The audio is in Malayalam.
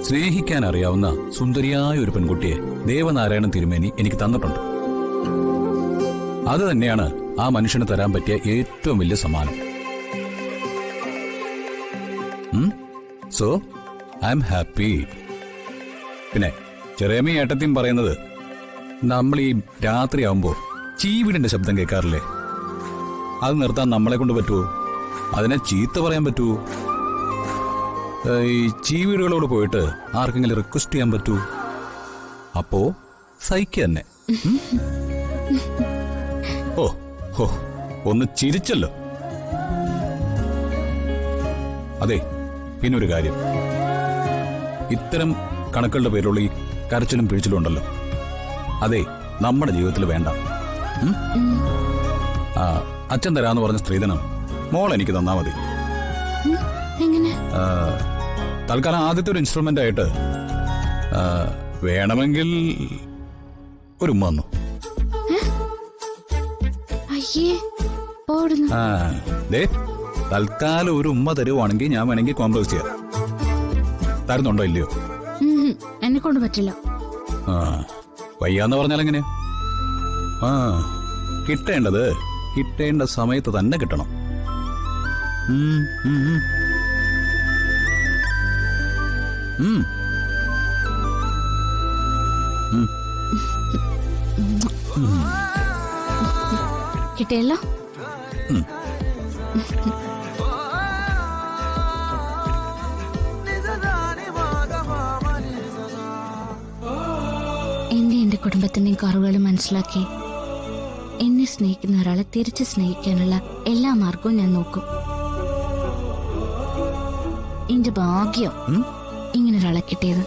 സ്നേഹിക്കാൻ അറിയാവുന്ന സുന്ദരിയായ ഒരു പെൺകുട്ടിയെ ദേവനാരായണൻ തിരുമേനി എനിക്ക് തന്നിട്ടുണ്ട്. അത് തന്നെയാണ് ആ മനുഷ്യന് തരാൻ പറ്റിയ ഏറ്റവും വലിയ സമ്മാനം. So I am happy. പിന്നെ ചെറിയമ്മ ഏട്ടത്തിയും പറയുന്നത്, നമ്മൾ ഈ രാത്രിയാവുമ്പോ ചീവീടിന്റെ ശബ്ദം കേൾക്കാറില്ലേ, അത് നിർത്താൻ നമ്മളെ കൊണ്ട് പറ്റുമോ? അതിനെ ചീത്ത പറയാൻ പറ്റുമോ? ഈ ചീവീടുകളോട് പോയിട്ട് ആർക്കെങ്കിലും റിക്വസ്റ്റ് ചെയ്യാൻ പറ്റൂ? അപ്പോ സഹിക്കുക തന്നെ. ഓ ഹോ, ഒന്ന് ചിരിച്ചല്ലോ. അതെ, പിന്നൊരു കാര്യം, ഇത്തരം കണക്കുകളുടെ പേരുള്ള ഈ കരച്ചിലും പിഴിച്ചിലും ഉണ്ടല്ലോ, അതെ നമ്മുടെ ജീവിതത്തിൽ വേണ്ട. അച്ഛൻ തരാന്ന് പറഞ്ഞ സ്ത്രീധനം മോൾ എനിക്ക് തന്നാ മതി. തൽക്കാലം ആദ്യത്തെ ഒരു ഇൻസ്ട്രുമെന്റ് ആയിട്ട് വേണമെങ്കിൽ ഒരു ഉമ്മ തന്നു. തൽക്കാലം ഒരു ഉമ്മ തരുവാണെങ്കിൽ ഞാൻ വേണമെങ്കിൽ കോംപ്രമൈസ് ചെയ്യാം. തരുന്നുണ്ടോ ഇല്ലയോ? എന്നെ കൊണ്ട് പറ്റില്ല. വയ്യാന്ന് പറഞ്ഞാൽ എങ്ങനെയാ? കിട്ടേണ്ടത് കിട്ടേണ്ട സമയത്ത് തന്നെ കിട്ടണം. കിട്ടിയല്ലോ. എന്റെ കുടുംബത്തിന്റെയും കുറവുകളും മനസ്സിലാക്കി എന്നെ സ്നേഹിക്കുന്ന ഒരാളെ തിരിച്ച് സ്നേഹിക്കാനുള്ള എല്ലാ മാർഗവും ഞാൻ നോക്കും. എന്റെ ഭാഗ്യം ഇങ്ങനെ ഒരാളെ കിട്ടിയത്.